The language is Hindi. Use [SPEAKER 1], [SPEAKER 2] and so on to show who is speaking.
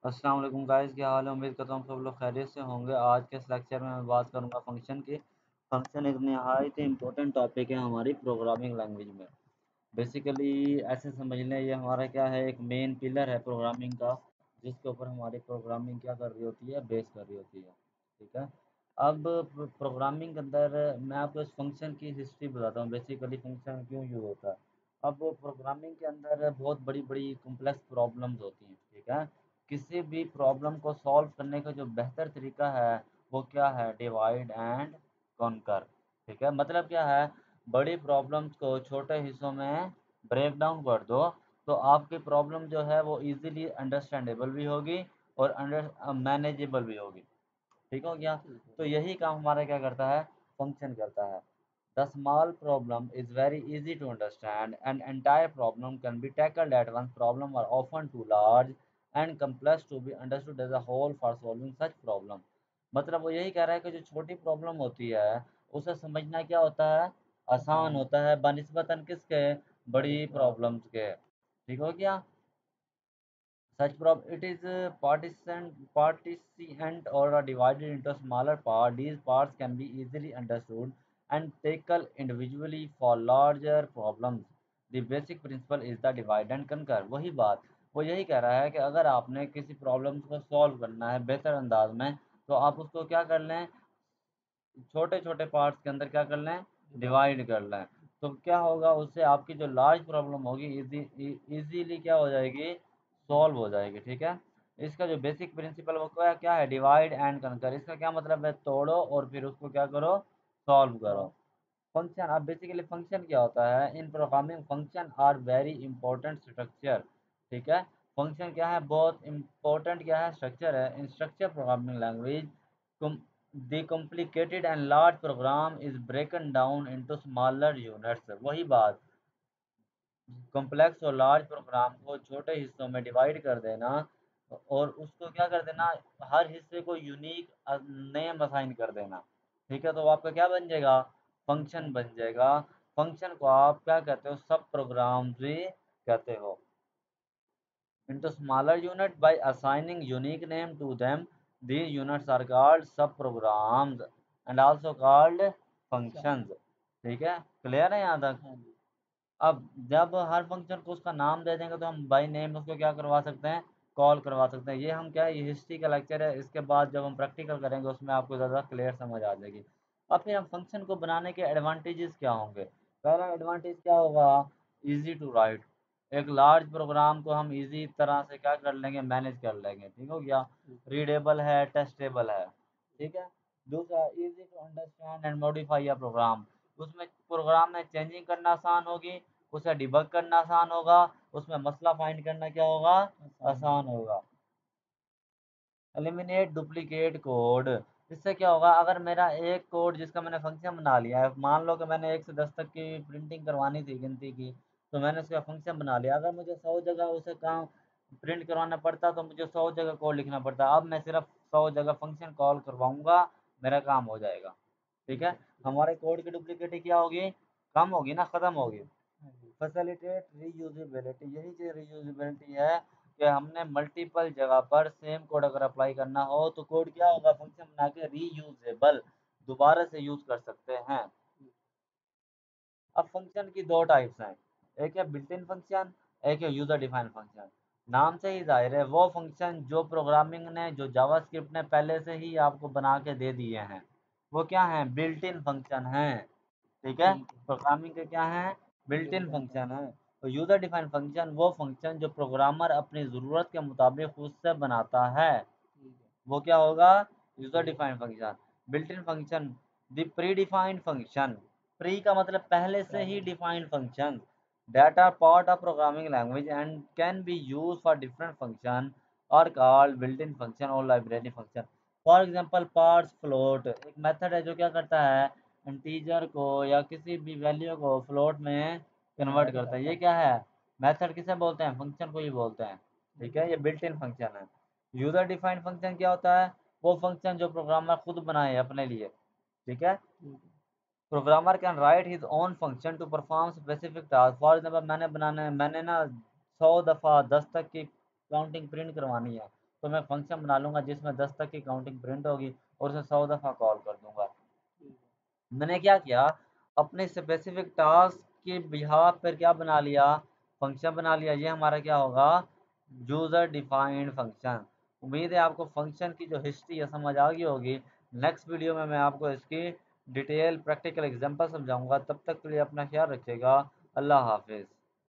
[SPEAKER 1] अस्सलाम वालेकुम गाइस, क्या हाल है। उम्मीद करता हूँ सब लोग खैरियत से होंगे। आज के इस लेक्चर में मैं बात करूँगा फंक्शन की। फंक्शन एक नहायत ही इम्पोर्टेंट टॉपिक है हमारी प्रोग्रामिंग लैंग्वेज में। बेसिकली ऐसे समझ लें, ये हमारा क्या है, एक मेन पिलर है प्रोग्रामिंग का, जिसके ऊपर हमारी प्रोग्रामिंग क्या कर रही होती है, बेस कर रही होती है। ठीक है। अब प्रोग्रामिंग के अंदर मैं आपको इस फंक्शन की हिस्ट्री बताता हूँ, बेसिकली फंक्शन क्यों यूज़ होता है। अब प्रोग्रामिंग के अंदर बहुत बड़ी बड़ी कॉम्प्लेक्स प्रॉब्लम्स होती हैं। ठीक है। किसी भी प्रॉब्लम को सॉल्व करने का जो बेहतर तरीका है वो क्या है, डिवाइड एंड कॉन्कर। ठीक है। मतलब क्या है, बड़ी प्रॉब्लम्स को छोटे हिस्सों में ब्रेक डाउन कर दो, तो आपकी प्रॉब्लम जो है वो इजीली अंडरस्टैंडेबल भी होगी और अंडर मैनेजेबल भी होगी। ठीक हो गया। तो यही काम हमारा क्या करता है, फंक्शन करता है। The small problem is very easy to understand and entire problem can be tackled at once. Problem are often too large and complex to be understood as a whole for solving such problem. मतलब वो यही कह रहा है कि जो छोटी प्रॉब्लम होती है उसे समझना क्या होता है, आसान होता है बनिस्बतन किसके, बड़ी प्रॉब्लम्स के। ठीक हो गया। Such it is partitioned or are divided into smaller parts. These parts can be easily understood and tackled individually for larger problems. The basic principle is the divide and conquer. वही बात वो यही कह रहा है कि अगर आपने किसी प्रॉब्लम को सॉल्व करना है बेहतर अंदाज में, तो आप उसको क्या कर लें, छोटे छोटे पार्ट्स के अंदर क्या कर लें, डिवाइड कर लें। तो क्या होगा, उससे आपकी जो लार्ज प्रॉब्लम होगी इजीली क्या हो जाएगी, सॉल्व हो जाएगी। ठीक है। इसका जो बेसिक प्रिंसिपल वो क्या क्या है, डिवाइड एंड कनकर। इसका क्या मतलब है, तोड़ो और फिर उसको क्या करो, सॉल्व करो। फंक्शन, अब बेसिकली फंक्शन क्या होता है, in programming function are very important structure. ठीक है। फंक्शन क्या है, बहुत इंपॉर्टेंट क्या है, स्ट्रक्चर है। इन structure programming language the complicated and large program is broken down into smaller units। वही बात, कॉम्प्लेक्स और लार्ज प्रोग्राम को छोटे हिस्सों में डिवाइड कर देना और उसको क्या कर देना, हर हिस्से को यूनिक नेम असाइन कर देना। ठीक है। तो आपका क्या बन जाएगा, फंक्शन बन जाएगा। फंक्शन को आप क्या कहते हो, सब प्रोग्राम भी कहते हो। into smaller unit by assigning unique name to them. These units are called subprograms and also called functions। ठीक है, क्लियर है यहाँ तक। अब जब हर फंक्शन को उसका नाम दे देंगे तो हम बाई नेम उसको क्या करवा सकते हैं, कॉल करवा सकते हैं। ये हम क्या है, ये हिस्ट्री का लेक्चर है, इसके बाद जब हम प्रैक्टिकल करेंगे उसमें आपको ज़्यादा क्लियर समझ आ जाएगी। अब फिर हम फंक्शन को बनाने के एडवांटेजेस क्या होंगे। पहला एडवांटेज क्या होगा, इजी टू राइट। एक लार्ज प्रोग्राम को हम इजी तरह से क्या कर लेंगे, मैनेज कर लेंगे। ठीक हो गया। रीडेबल है, टेस्टेबल है। ठीक है। दूसरा, easy to understand and modify a program. उसमें प्रोग्राम में चेंजिंग करना आसान होगी, उसे डिबग करना आसान होगा, उसमें मसला फाइंड करना क्या होगा, आसान होगा। Eliminate duplicate code. इससे क्या होगा, अगर मेरा एक कोड जिसका मैंने फंक्शन बना लिया है, मान लो कि मैंने 1 से 10 तक की प्रिंटिंग करवानी थी गिनती की, तो मैंने उसका फंक्शन बना लिया। अगर मुझे 100 जगह उसे काम प्रिंट करवाना पड़ता तो मुझे 100 जगह कोड लिखना पड़ता। अब मैं सिर्फ 100 जगह फंक्शन कॉल करवाऊंगा, मेरा काम हो जाएगा। ठीक है। हमारे कोड की डुप्लीकेटी क्या होगी, कम होगी ना, ख़त्म होगी। Facilitate reusability. यही चीज़ रीयूजेबिलिटी है कि हमने मल्टीपल जगह पर सेम कोड अगर अप्लाई करना हो तो कोड क्या होगा, फंक्शन बना के रीयूजेबल, दोबारा से यूज़ कर सकते हैं। अब फंक्शन की दो टाइप्स हैं, एक है बिल्ट इन फंक्शन, एक है यूज़र डिफाइंड फंक्शन। नाम से ही जाहिर है वो फंक्शन जो प्रोग्रामिंग ने, जो जावास्क्रिप्ट ने पहले से ही आपको बना के दे दिए हैं, वो क्या हैं, बिल्ट इन फंक्शन हैं। ठीक है। प्रोग्रामिंग के क्या है, बिल्ट इन फंक्शन है। तो यूज़र डिफाइंड फंक्शन वो फंक्शन जो प्रोग्रामर अपनी ज़रूरत के मुताबिक खुद से बनाता है, वो क्या होगा, user defined function. Built in function, the pre defined function. Pre का मतलब पहले से ही defined function, that are part of programming language and can be used for different function or called built-in function or library function। For example, parse float एक मेथड है जो क्या करता है, इंटीजर को या किसी भी वैल्यू को फ्लोट में कन्वर्ट करता है। ये क्या है, मेथड किसे बोलते हैं, फंक्शन को ही बोलते हैं। ठीक है। ये बिल्ट इन फंक्शन है। यूज़र डिफाइंड फंक्शन क्या होता है, वो फंक्शन जो प्रोग्रामर खुद बनाए अपने लिए। ठीक है। Programmer can write his own function to perform specific task. For example, मैंने ना 100 दफ़ा 10 तक की काउंटिंग प्रिंट करवानी है, तो मैं फंक्शन बना लूँगा जिसमें 10 तक की काउंटिंग प्रिंट होगी और उसे 100 दफ़ा कॉल कर दूँगा। मैंने क्या किया, अपने स्पेसिफिक टास्क के बिहाफ पर क्या बना लिया, फंक्शन बना लिया। ये हमारा क्या होगा, यूज़र डिफाइंड फंक्शन। उम्मीद है आपको फंक्शन की जो हिस्ट्री है समझ आ गई होगी। नेक्स्ट वीडियो में मैं आपको इसकी डिटेल प्रैक्टिकल एग्जांपल समझाऊंगा। तब तक के लिए अपना ख्याल रखिएगा। अल्लाह हाफिज़।